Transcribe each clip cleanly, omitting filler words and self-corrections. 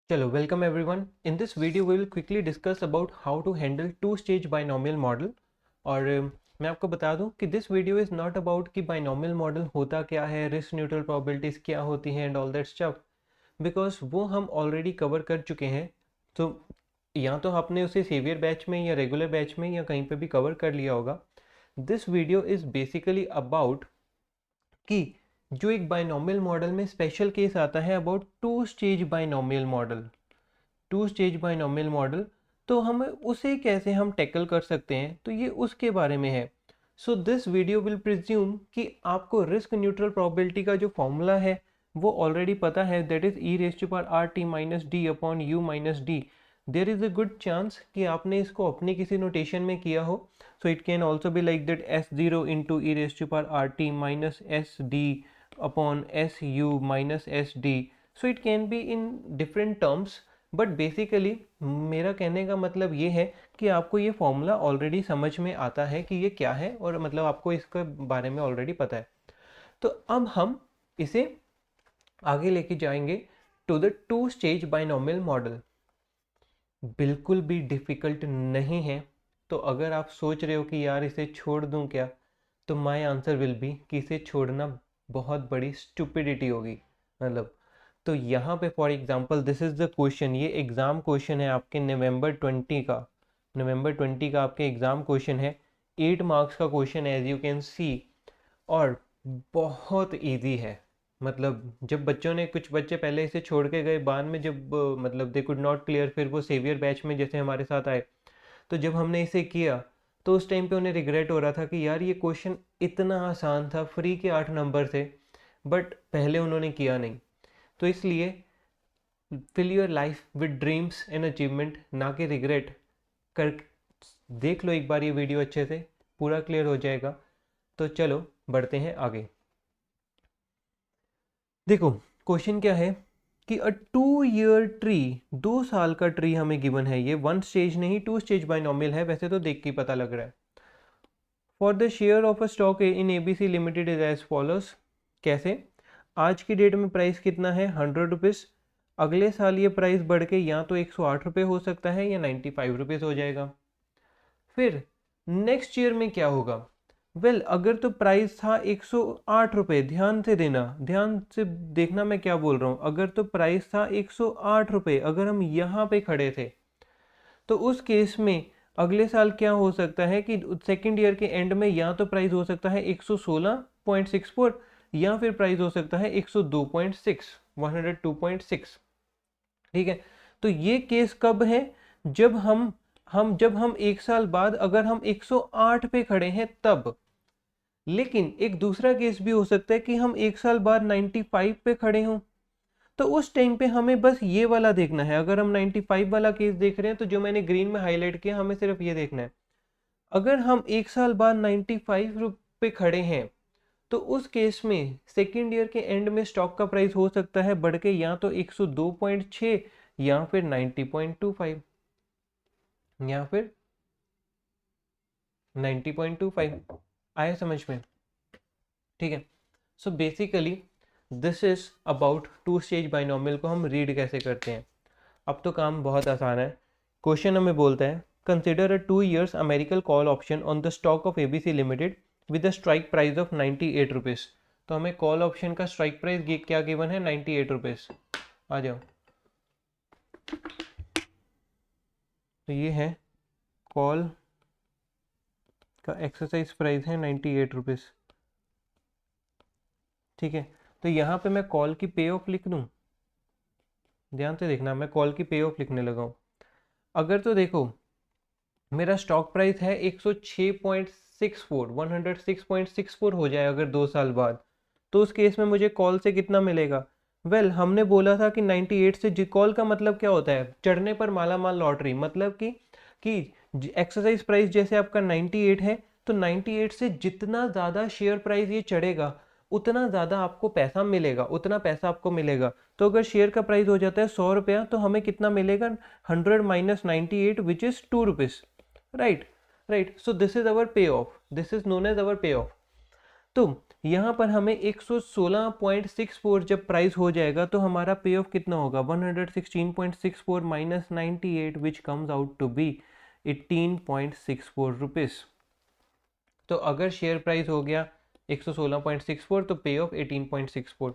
Hello, welcome everyone. In this video we will quickly discuss about how to handle two-stage binomial model. और मैं आपको बता दूं कि this video is not about कि binomial model होता क्या है, risk neutral probabilities क्या होती हैं and all that stuff, because वो हम already cover कर चुके हैं. तो या तो आपने उसे सेवियर बैच में या रेगुलर बैच में या कहीं पे भी कवर कर लिया होगा. This video is basically about कि जो एक बाइनोमियल मॉडल में स्पेशल केस आता है about two stage binomial model. Two stage binomial model, तो हम उसे कैसे हम टैकल कर सकते हैं, तो ये उसके बारे में है. So this video will presume कि आपको रिस्क न्यूट्रल प्रोबेबिलिटी का जो फॉर्मूला है वो ऑलरेडी पता है, that is e raise to power R T minus D upon you minus d. There is a good chance कि आपने इसको अपनी किसी नोटेशन में किया हो. So it can also be like that s zero into e raise to power R T minus s d upon s u minus s d. So it can be in different terms, but basically मेरा कहने का मतलब ये है कि आपको ये formula already समझ में आता है कि ये क्या है, और मतलब आपको इसके बारे में ऑलरेडी पता है. तो अब हम इसे आगे लेके जाएंगे to the two stage binomial model. बिल्कुल भी डिफ़िकल्ट नहीं है. तो अगर आप सोच रहे हो कि यार इसे छोड़ दूं क्या, तो माय आंसर विल बी कि इसे छोड़ना बहुत बड़ी स्टूपिडिटी होगी. मतलब तो यहाँ पे for example this is the question. ये एग्ज़ाम क्वेश्चन है आपके नवंबर 20 का आपके एग्ज़ाम क्वेश्चन है. 8 मार्क्स का क्वेश्चन है एज यू कैन सी, और बहुत इजी है. मतलब जब बच्चों ने, कुछ बच्चे पहले इसे छोड़ के गए, बाद में जब मतलब दे कुड नॉट क्लियर, फिर वो सेवियर बैच में जैसे हमारे साथ आए, तो जब हमने इसे किया तो उस टाइम पे उन्हें रिग्रेट हो रहा था कि यार ये क्वेश्चन इतना आसान था, फ्री के 8 नंबर थे, बट पहले उन्होंने किया नहीं. तो इसलिए fill your life with dreams and achievement, ना कि रिग्रेट. कर देख लो एक बार ये वीडियो, अच्छे से पूरा क्लियर हो जाएगा. तो चलो बढ़ते हैं आगे. देखो क्वेश्चन क्या है कि अ 2 ईयर ट्री, 2 साल का ट्री हमें गिवन है. ये वन स्टेज नहीं, टू स्टेज बाइनोमियल है, वैसे तो देख के पता लग रहा है. For the share of a stock in ABC limited is as follows. कैसे? आज की डेट में प्राइस कितना है, 100 रुपीज़. अगले साल ये प्राइस बढ़ के या तो 108 रुपये हो सकता है या 95 रुपीज़ हो जाएगा. फिर नेक्स्ट ईयर में क्या होगा? वेल अगर तो प्राइस था 108 रुपये, ध्यान से देना, ध्यान से देखना मैं क्या बोल रहा हूँ. अगर तो प्राइस था 108 रुपये, अगर हम यहाँ पे खड़े थे, तो उस केस में अगले साल क्या हो सकता है कि सेकेंड ईयर के एंड में या तो प्राइस हो सकता है 116.64, या फिर प्राइस हो सकता है 102.6. ठीक है. तो ये केस कब है? जब जब हम एक साल बाद अगर हम 108 पे खड़े हैं तब. लेकिन एक दूसरा केस भी हो सकता है कि हम एक साल बाद 95 पे खड़े हों, तो उस टाइम पे हमें बस ये वाला देखना है. अगर हम 95 वाला केस देख रहे हैं तो जो मैंने ग्रीन में हाईलाइट किया, हमें सिर्फ ये देखना है. अगर हम एक साल बाद 95 पे खड़े हैं, तो उस केस में सेकेंड ईयर के एंड में स्टॉक का प्राइस हो सकता है बढ़ के या तो 102.6 या फिर 90.25, या फिर 90.25. आया समझ में? ठीक है. So basically this is about two stage binomial को हम रीड कैसे करते हैं. अब तो काम बहुत आसान है. क्वेश्चन हमें बोलता है consider a 2 years American call option on the stock of ABC limited with the strike price of 98 rupees. तो हमें कॉल ऑप्शन का स्ट्राइक प्राइस क्या गिवन है, 98 रुपीज़. आ जाओ. तो ये है कॉल का एक्सरसाइज प्राइस है 98 रुपीज़. ठीक है. तो यहाँ पे मैं कॉल की पे ऑफ लिख दूँ. ध्यान से देखना, मैं कॉल की पे ऑफ लिखने लगा हूँ. अगर तो देखो मेरा स्टॉक प्राइस है 106.64, 106.64 हो जाए अगर 2 साल बाद, तो उस केस में मुझे कॉल से कितना मिलेगा? वेल हमने बोला था कि 98 से कॉल का मतलब क्या होता है, चढ़ने पर माला माल लॉटरी. मतलब कि एक्सरसाइज प्राइस जैसे आपका 98 है, तो 98 से जितना ज़्यादा शेयर प्राइस ये चढ़ेगा उतना ज़्यादा आपको पैसा मिलेगा, उतना पैसा आपको मिलेगा. तो अगर शेयर का प्राइस हो जाता है 100 रुपया, तो हमें कितना मिलेगा? 100 minus 98 which is 2 rupees. Right. Right. So this is our pay off, this is known as our pay off. तो यहाँ पर हमें 116.64 जब प्राइस हो जाएगा तो हमारा पे ऑफ कितना होगा, 116.64 minus 98 which comes out to be 18.64 rupees. तो अगर शेयर प्राइस हो गया 116.64 तो पे ऑफ 18.64।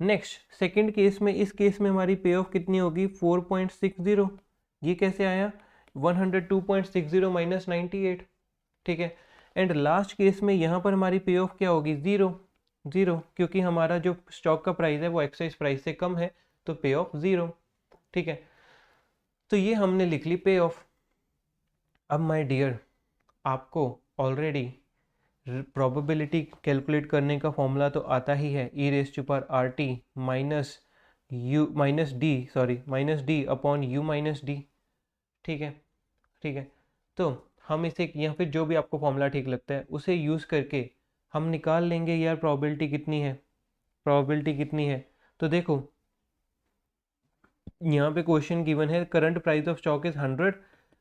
नेक्स्ट सेकंड केस में, इस केस में हमारी पे ऑफ कितनी होगी 4.60। ये कैसे आया, 102.60 माइनस 98, ठीक है। एंड लास्ट केस में यहाँ पर हमारी पे ऑफ क्या होगी, ज़ीरो ज़ीरो, क्योंकि हमारा जो स्टॉक का प्राइस है वो एक्साइज प्राइस से कम है, तो पे ऑफ ज़ीरो, ठीक है। तो ये हमने लिख ली पे ऑफ। अब माय डियर, आपको ऑलरेडी प्रोबेबिलिटी कैलकुलेट करने का फॉर्मूला तो आता ही है, E raise to power R T minus U minus D, sorry minus D upon you minus D, ठीक है, ठीक है। तो हम इसे या फिर जो भी आपको फॉर्मूला ठीक लगता है उसे यूज़ करके हम निकाल लेंगे यार प्रोबेबिलिटी कितनी है, प्रोबेबिलिटी कितनी है। तो देखो यहाँ पे क्वेश्चन गिवन है, current price of stock is 100,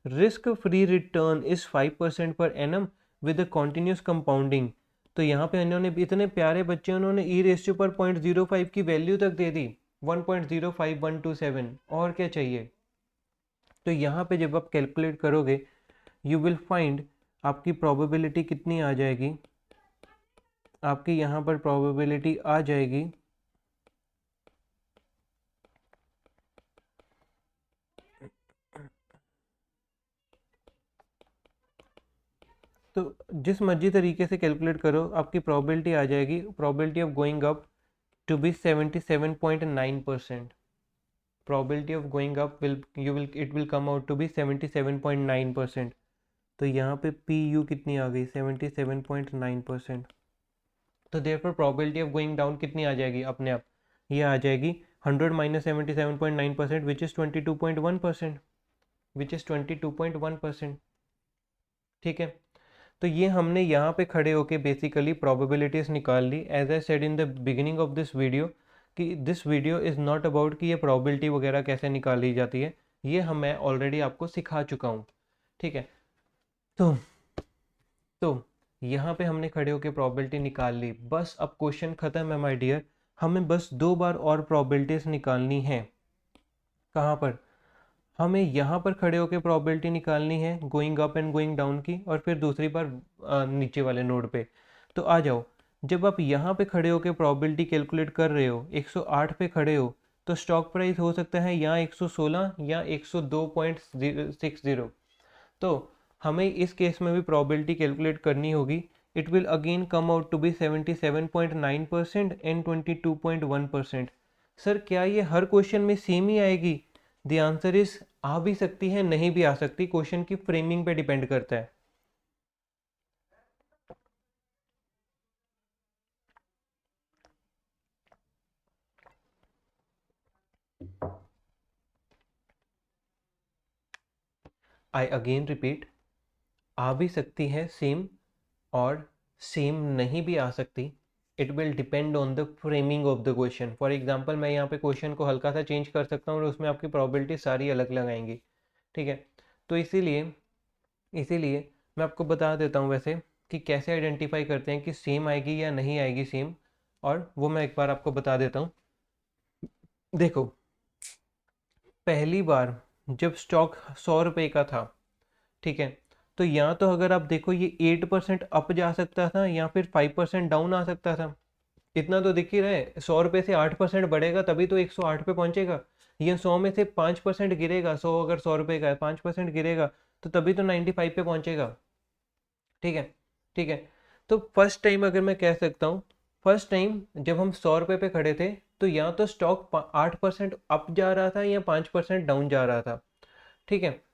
risk free return is 5% per annum with continuous compounding. तो यहाँ पे इन्होंने इतने प्यारे बच्चे, उन्होंने ई रेशियो पर 0.05 की वैल्यू तक दे दी, 1.05127, और क्या चाहिए। तो यहाँ पे जब आप कैलकुलेट करोगे यू विल फाइंड आपकी प्रोबेबिलिटी कितनी आ जाएगी, आपकी यहाँ पर प्रोबेबिलिटी आ जाएगी तो जिस मर्जी तरीके से कैलकुलेट करो आपकी प्रोबेबिलिटी आ जाएगी, probability of going up to be 77.9%। Probability of going up it will come out to be 77.9%। तो यहाँ पे पी यू कितनी आ गई, 77.9%। तो therefore probability of going down कितनी आ जाएगी अपने आप, ये आ जाएगी 100 minus 77.9% which is 22.1%, which is 22.1%, ठीक है। तो ये हमने यहाँ पे खड़े होके बेसिकली प्रोबेबिलिटीज़ निकाल ली। As I said in the beginning of this video कि this video is not about कि ये प्रोबेबिलिटी वगैरह कैसे निकाली जाती है, ये मैं ऑलरेडी आपको सिखा चुका हूँ, ठीक है। तो यहाँ पे हमने खड़े होके प्रोबेबिलिटी निकाल ली, बस अब क्वेश्चन ख़त्म है माय डियर। हमें बस 2 बार और प्रोबेबिलिटीज़ निकालनी है। कहाँ पर, हमें यहाँ पर खड़े होकर प्रोबेबिलिटी निकालनी है going up and going down की, और फिर दूसरी बार नीचे वाले नोड पे। तो आ जाओ, जब आप यहाँ पे खड़े होकर प्रोबेबिलिटी कैलकुलेट कर रहे हो, 108 पे खड़े हो, तो स्टॉक प्राइस हो सकता है यहाँ 116 या 102.60। तो हमें इस केस में भी प्रोबेबिलिटी कैलकुलेट करनी होगी। It will again come out to be 77.9% and 22.1%। Sir क्या ये हर क्वेश्चन में सेम ही आएगी? द आंसर इज आ भी सकती है, नहीं भी आ सकती, क्वेश्चन की फ्रेमिंग पे डिपेंड करता है। आई अगेन रिपीट, आ भी सकती है सेम, और सेम नहीं भी आ सकती। It will depend on the framing of the question. For example मैं यहाँ पे क्वेश्चन को हल्का सा चेंज कर सकता हूँ और उसमें आपकी प्रोबेबिलिटी सारी अलग लगाएंगी, ठीक है। तो इसीलिए इसीलिए मैं आपको बता देता हूँ वैसे कि कैसे आइडेंटिफाई करते हैं कि सेम आएगी या नहीं आएगी सेम, और वो मैं एक बार आपको बता देता हूँ। देखो, पहली बार जब स्टॉक 100 रुपये का था, ठीक है, तो यहाँ तो अगर आप देखो ये 8% अप जा सकता था या फिर 5% डाउन आ सकता था। इतना तो दिख ही रहा है, 100 रुपये से 8% बढ़ेगा तभी तो 108 पे पहुंचेगा। ये 100 में से 5% गिरेगा, 100 अगर 100 रुपये का है 5% गिरेगा तो तभी तो 95 पे पहुंचेगा, ठीक है, ठीक है। तो फर्स्ट टाइम अगर मैं कह सकता हूँ, फर्स्ट टाइम जब हम 100 रुपये पे खड़े थे तो या तो स्टॉक 8% अप जा रहा था या 5% डाउन जा रहा था, ठीक है।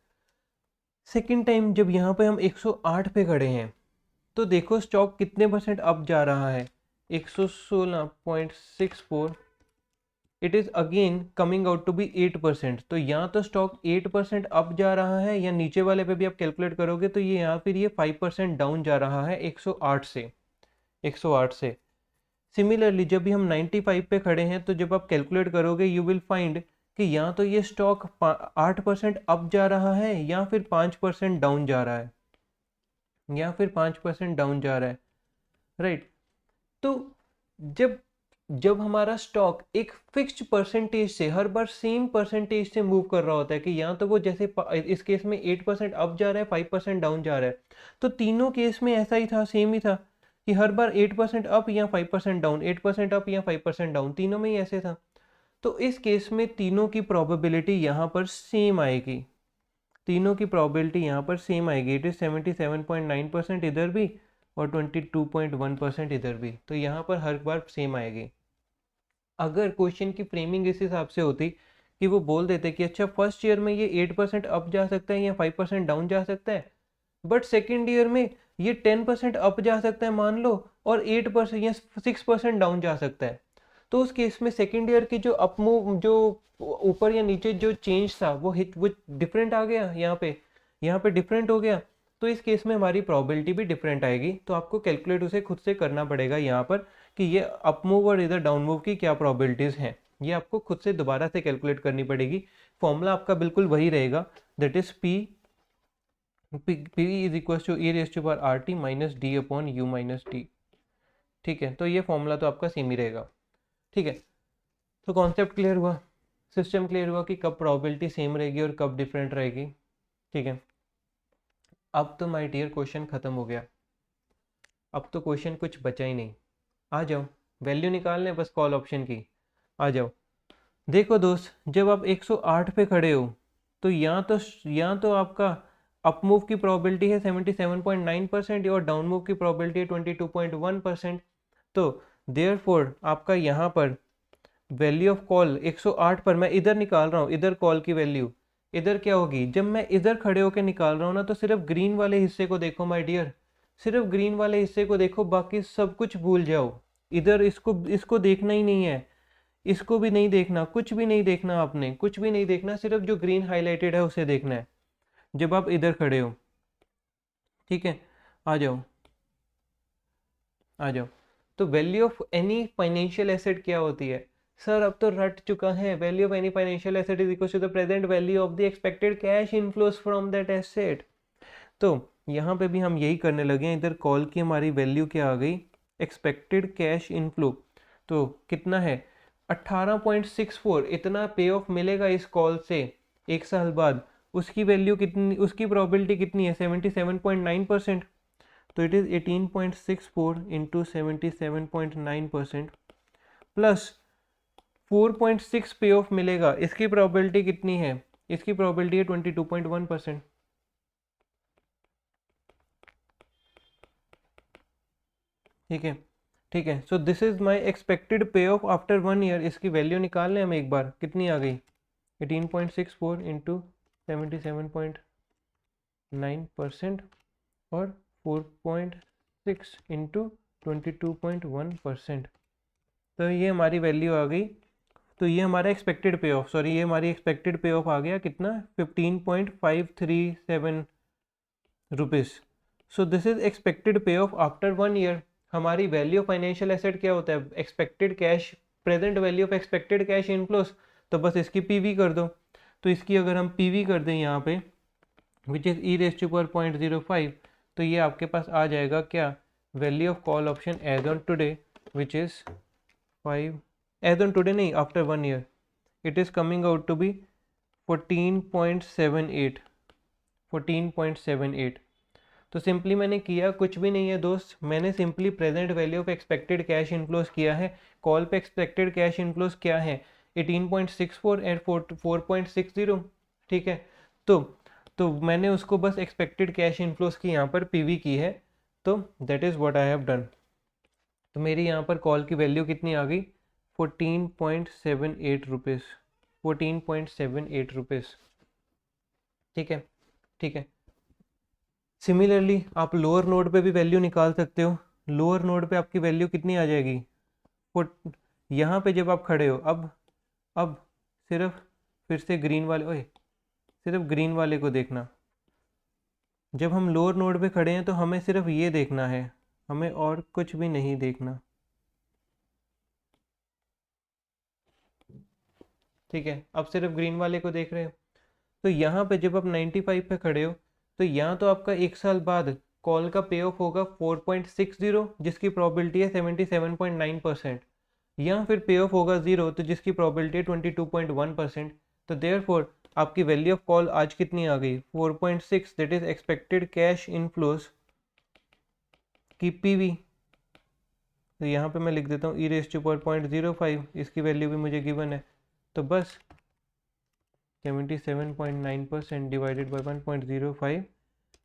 सेकेंड टाइम जब यहाँ पे हम 108 पे खड़े हैं तो देखो स्टॉक कितने परसेंट अप जा रहा है, 116.64। It is again coming out to be 8%। तो यहाँ तो स्टॉक 8% अप जा रहा है, या नीचे वाले पे भी आप कैलकुलेट करोगे तो ये यहाँ फिर ये 5% डाउन जा रहा है 108 से, 108 से। सिमिलरली जब भी हम 95 पे खड़े हैं तो जब आप कैलकुलेट करोगे यू विल फाइंड कि यहाँ तो ये स्टॉक 8% अप जा रहा है या फिर 5% डाउन जा रहा है, या फिर 5% डाउन जा रहा है, राइट। तो जब जब हमारा स्टॉक एक फिक्स्ड परसेंटेज से हर बार सेम परसेंटेज से मूव कर रहा होता है कि या तो वो जैसे इस केस में 8% अप जा रहा है, 5% डाउन जा रहा है, तो तीनों केस में ऐसा ही था, सेम ही था कि हर बार 8% अप या 5% डाउन, 8% अप या 5% डाउन, तीनों में ही ऐसे था। तो इस केस में तीनों की प्रोबेबिलिटी यहाँ पर सेम आएगी, तीनों की प्रोबेबिलिटी यहाँ पर सेम आएगी। इट इज़ 77.9% इधर भी और 22.1% इधर भी, तो यहाँ पर हर बार सेम आएगी। अगर क्वेश्चन की फ्रेमिंग इस हिसाब से होती कि वो बोल देते कि अच्छा फर्स्ट ईयर में ये 8% अप जा सकता है या 5% डाउन जा सकता है, बट सेकेंड ईयर में ये 10% अप जा सकता है मान लो, और 8% या 6% डाउन जा सकता है, तो उस केस में सेकेंड ईयर की जो अप मूव, जो ऊपर या नीचे जो चेंज था वो डिफरेंट आ गया, यहाँ पे डिफरेंट हो गया, तो इस केस में हमारी प्रोबेबिलिटी भी डिफरेंट आएगी। तो आपको कैलकुलेट उसे खुद से करना पड़ेगा यहाँ पर कि ये अप मूव और इधर डाउन मूव की क्या प्रोबेबिलिटीज़ हैं, ये आपको खुद से दोबारा से कैलकुलेट करनी पड़ेगी। फॉर्मूला आपका बिल्कुल वही रहेगा, that is P is equal to e raise to power R T minus D upon you minus t. ठीक है, तो ये फॉर्मूला तो आपका सेम ही रहेगा। ठीक है, तो कॉन्सेप्ट क्लियर हुआ, सिस्टम क्लियर हुआ कि कब प्रोबेबिलिटी सेम रहेगी और कब डिफरेंट रहेगी। ठीक है, अब तो माय डियर क्वेश्चन ख़त्म हो गया, अब तो क्वेश्चन कुछ बचा ही नहीं। आ जाओ, वैल्यू निकालने बस कॉल ऑप्शन की, आ जाओ। देखो दोस्त, जब आप 108 पे खड़े हो तो यहाँ तो आपका अप मूव की प्रोबेबिलिटी है 77.9% और डाउन मूव की प्रोबेबिलिटी है 22.1%। तो देयरफॉर आपका यहाँ पर वैल्यू ऑफ कॉल 108 पर मैं इधर निकाल रहा हूँ, इधर कॉल की वैल्यू इधर क्या होगी, जब मैं इधर खड़े होकर निकाल रहा हूँ ना, तो सिर्फ ग्रीन वाले हिस्से को देखो माय डियर, सिर्फ ग्रीन वाले हिस्से को देखो, बाकी सब कुछ भूल जाओ। इधर इसको इसको देखना ही नहीं है, इसको भी नहीं देखना, कुछ भी नहीं देखना, आपने कुछ भी नहीं देखना, सिर्फ जो ग्रीन हाईलाइटेड है उसे देखना है जब आप इधर खड़े हो। ठीक है, आ जाओ आ जाओ। तो value of any financial asset क्या होती है सर, अब तो रट चुका है। Value of any financial asset is equal to the present value of the expected cash inflows from that asset. तो यहाँ पे भी हम यही करने लगे हैं, इधर कॉल की हमारी वैल्यू क्या आ गई, एक्सपेक्टेड कैश इनफ्लो। तो कितना है 18.64, इतना पे ऑफ मिलेगा इस कॉल से 1 साल बाद। उसकी वैल्यू कितनी, उसकी प्रोबेबिलिटी कितनी है 77.9%। तो इट इज़ 18.64 इंटू 77.9% प्लस 4.6 पे ऑफ मिलेगा, इसकी प्रोबेबिलिटी कितनी है, इसकी प्रोबेबिलिटी है 22.1%। ठीक है, ठीक है, सो दिस इज माय एक्सपेक्टेड पे ऑफ आफ्टर 1 ईयर। इसकी वैल्यू निकाल लें हम एक बार, कितनी आ गई 18.64 इंटू 77.9% और 4.6 इंटू 22.1%। तो ये हमारी वैल्यू आ गई। तो ये हमारा एक्सपेक्टेड पे ऑफ, सॉरी ये हमारी एक्सपेक्टेड पे ऑफ आ गया कितना 15.537 rupees. So this is expected पे ऑफ आफ्टर 1 ईयर। हमारी वैल्यू फाइनेंशियल एसेट क्या होता है, expected cash, present value of expected cash inflows. तो बस इसकी पीवी कर दो। तो इसकी अगर हम पीवी कर दें यहाँ पे which is E raise to power 0.05, तो ये आपके पास आ जाएगा क्या, value of call option as on today which is 5, as on today नहीं, after 1 year it is coming out to be 14.78, 14.78। तो सिंपली मैंने किया कुछ भी नहीं है दोस्त, मैंने simply present value of expected cash inflows किया है। कॉल पे एक्सपेक्टेड कैश इनफ्लोस क्या है 18.64 एंड 4.60। ठीक है, तो मैंने उसको बस एक्सपेक्टेड कैश इनफ्लोस की यहाँ पर पीवी की है। तो that is what I have done. तो मेरी यहाँ पर कॉल की वैल्यू कितनी आ गई 14.78 रुपीज़, 14.78 रुपीज़। ठीक है, ठीक है। सिमिलरली आप लोअर नोड पे भी वैल्यू निकाल सकते हो। लोअर नोड पे आपकी वैल्यू कितनी आ जाएगी, यहाँ पे जब आप खड़े हो, अब सिर्फ फिर से ग्रीन वाले, ओए सिर्फ ग्रीन वाले को देखना। जब हम लोअर नोड पे खड़े हैं तो हमें सिर्फ ये देखना है, हमें और कुछ भी नहीं देखना। ठीक है, अब सिर्फ ग्रीन वाले को देख रहे हो। तो यहाँ पे जब आप 95 पे खड़े हो तो यहाँ तो आपका 1 साल बाद कॉल का पे ऑफ होगा 4.60 जिसकी प्रोबेबिलिटी है 77.9%, या फिर पे ऑफ होगा 0 तो जिसकी प्रोबेबिलिटी है 22.1%। तो देयरफॉर आपकी वैल्यू ऑफ कॉल आज कितनी आ गई 4.6, that is expected cash inflows की पीवी। तो यहाँ पे मैं लिख देता हूँ e⁻.05, इसकी वैल्यू भी मुझे गिवन है। तो बस 77.9% डिवाइडेड बाई 1.05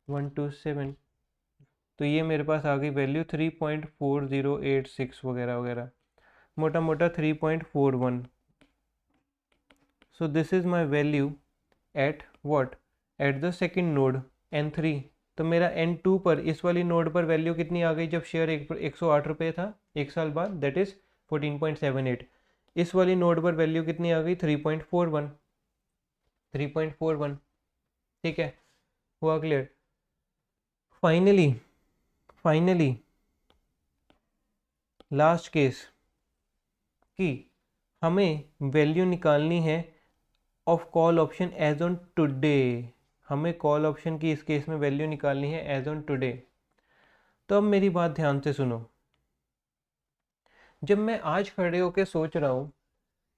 127, तो ये मेरे पास आ गई वैल्यू 3.4086 वगैरह वगैरह, मोटा मोटा 3.41। सो this is my value at what, at the second node N3। तो मेरा N2 पर इस वाली नोड पर वैल्यू कितनी आ गई जब शेयर 108 रुपये था एक साल बाद, दैट इज 14.78। इस वाली नोड पर वैल्यू कितनी आ गई 3.41, 3.41। ठीक है, हुआ क्लियर। फाइनली लास्ट केस कि हमें वैल्यू निकालनी है of call option as on today. हमें कॉल ऑप्शन की इस केस में वैल्यू निकालनी है एज ऑन टुडे। तो अब मेरी बात ध्यान से सुनो। जब मैं आज खड़े होकर सोच रहा हूँ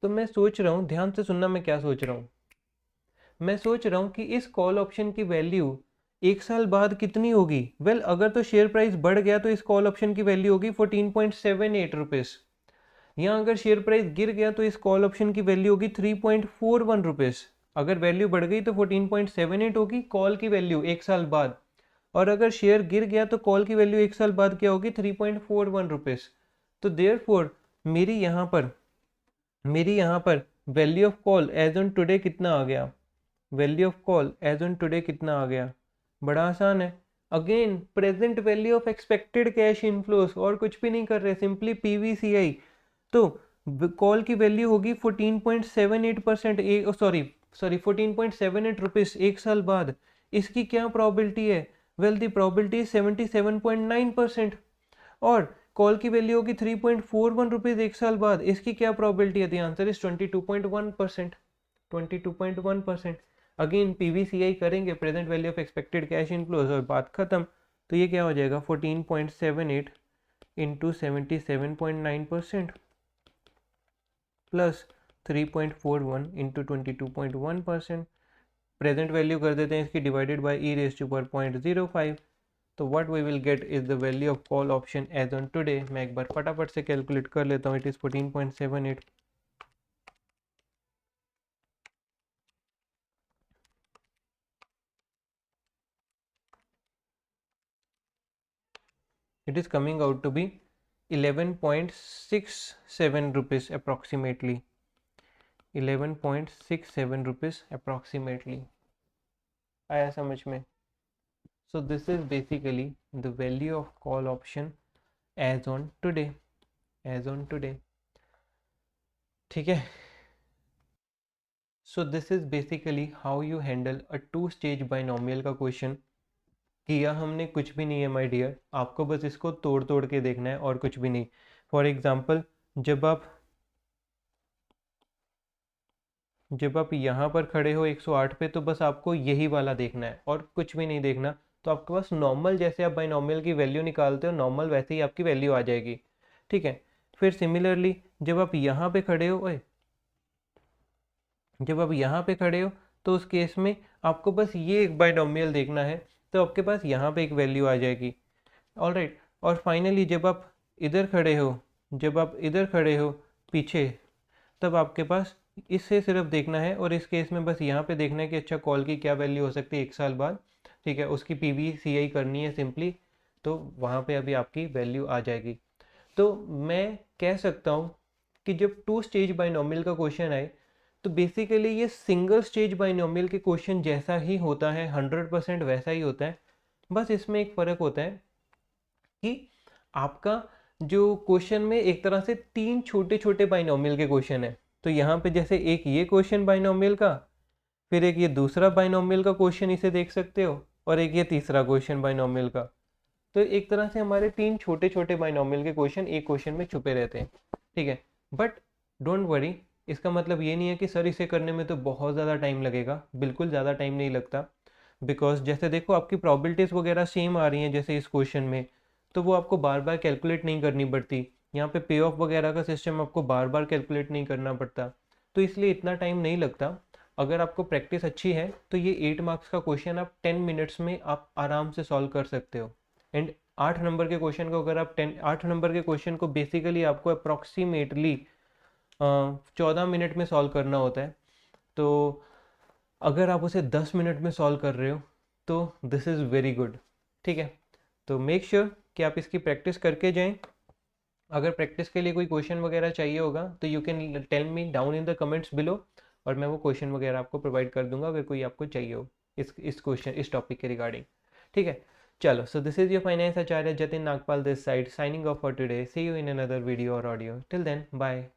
तो मैं सोच रहा हूँ, ध्यान से सुनना मैं क्या सोच रहा हूँ। मैं सोच रहा हूँ कि इस कॉल ऑप्शन की वैल्यू एक साल बाद कितनी होगी। वेल, अगर तो शेयर प्राइस बढ़ गया तो इस कॉल ऑप्शन की वैल्यू होगी 14.78 रुपीज़, या अगर शेयर प्राइस गिर गया तो इस कॉल ऑप्शन की वैल्यू होगी 3.41 रुपीज़। अगर वैल्यू बढ़ गई तो 14.78 होगी कॉल की वैल्यू एक साल बाद, और अगर शेयर गिर गया तो कॉल की वैल्यू एक साल बाद क्या होगी 3.41 रुपीज़। तो देयरफॉर मेरी यहाँ पर value of call as on today कितना आ गया, value of call as on today कितना आ गया, बड़ा आसान है। Again present value of expected cash inflows, और कुछ भी नहीं कर रहे, सिंपली PVCI। तो कॉल की वैल्यू होगी 14.78%, सॉरी 14.78 रुपीज़ एक साल बाद। इसकी क्या प्रोबेबिलिटी है, वेल द प्रोबेबिलिटी 77.9%, और कॉल की वैल्यू होगी 3.41 रुपीज़ एक साल बाद। इसकी क्या प्रोबेबिलिटी है, the answer is 22.1%, 22.1%। Again PVCI करेंगे, present value of expected cash inflows, और बात खत्म। तो ये क्या हो जाएगा 14.78 into 77.9% plus 3.41 into 22.1%। Present value कर देते हैं इसकी डिवाइडेड बाई e⁻.05। तो what we will get is the value of call option as on today. मैं एक बार फटाफट से कैलकुलेट कर लेता हूँ। It is 14.78 it is coming out to be 11.67 rupees approximately, 11.67 rupees approximately। आया समझ में। So this is basically the value of call option as on today, as on today। ठीक है। So this is basically how you handle a two stage binomial का question. किया हमने कुछ भी नहीं है माय डियर, आपको बस इसको तोड़ तोड़ के देखना है और कुछ भी नहीं। फॉर एग्जांपल जब आप यहाँ पर खड़े हो 108 पे, तो बस आपको यही वाला देखना है और कुछ भी नहीं देखना। तो आपके पास नॉर्मल, जैसे आप बाइनोमियल की वैल्यू निकालते हो नॉर्मल, वैसे ही आपकी वैल्यू आ जाएगी। ठीक है। फिर सिमिलरली जब आप यहाँ पे खड़े हो, जब आप यहाँ पे खड़े हो तो उस केस में आपको बस ये एक बाइनोमियल देखना है, तो आपके पास यहाँ पे एक वैल्यू आ जाएगी। ऑलराइट। और फाइनली जब आप इधर खड़े हो पीछे, तब आपके पास इससे सिर्फ देखना है, और इस केस में बस यहाँ पे देखना है कि अच्छा कॉल की क्या वैल्यू हो सकती है एक साल बाद। ठीक है, उसकी PVCI करनी है सिंपली, तो वहाँ पे अभी आपकी वैल्यू आ जाएगी। तो मैं कह सकता हूँ कि जब टू स्टेज बाइनोमियल का क्वेश्चन आए तो बेसिकली ये सिंगल स्टेज बाइनोमियल के क्वेश्चन जैसा ही होता है, 100% वैसा ही होता है। बस इसमें एक फ़र्क होता है कि आपका जो क्वेश्चन में एक तरह से 3 छोटे छोटे बाइनोमियल के क्वेश्चन है। तो यहाँ पे जैसे एक ये क्वेश्चन बाइनोमियल का, फिर एक ये दूसरा बाइनोमियल का क्वेश्चन इसे देख सकते हो, और एक ये तीसरा क्वेश्चन बाइनोमियल का। तो एक तरह से हमारे 3 छोटे छोटे बाइनोमियल के क्वेश्चन एक क्वेश्चन में छुपे रहते हैं। ठीक है, बट डोंट वरी, इसका मतलब ये नहीं है कि सर इसे करने में तो बहुत ज़्यादा टाइम लगेगा। बिल्कुल ज़्यादा टाइम नहीं लगता। बिकॉज जैसे देखो आपकी प्रॉबिलिटीज़ वगैरह सेम आ रही हैं जैसे इस क्वेश्चन में, तो वो आपको बार बार कैलकुलेट नहीं करनी पड़ती। यहाँ पे पे ऑफ वगैरह का सिस्टम आपको बार बार कैलकुलेट नहीं करना पड़ता, तो इसलिए इतना टाइम नहीं लगता। अगर आपको प्रैक्टिस अच्छी है तो ये 8 मार्क्स का क्वेश्चन आप 10 मिनट्स में आप आराम से सॉल्व कर सकते हो। एंड 8 नंबर के क्वेश्चन को अगर आप 8 नंबर के क्वेश्चन को बेसिकली आपको अप्रॉक्सीमेटली 14 मिनट में सॉल्व करना होता है, तो अगर आप उसे 10 मिनट में सॉल्व कर रहे हो तो दिस इज़ वेरी गुड। ठीक है, तो मेक श्योर कि आप इसकी प्रैक्टिस करके जाएं। अगर प्रैक्टिस के लिए कोई क्वेश्चन वगैरह चाहिए होगा तो you can tell me down in the comments below, और मैं वो क्वेश्चन वगैरह आपको प्रोवाइड कर दूंगा अगर कोई आपको चाहिए हो इस टॉपिक के रिगार्डिंग। ठीक है, चलो, so this is your finance Acharya Jatin Nagpal this side signing off for today. See you in another video और ऑडियो। Till then, bye.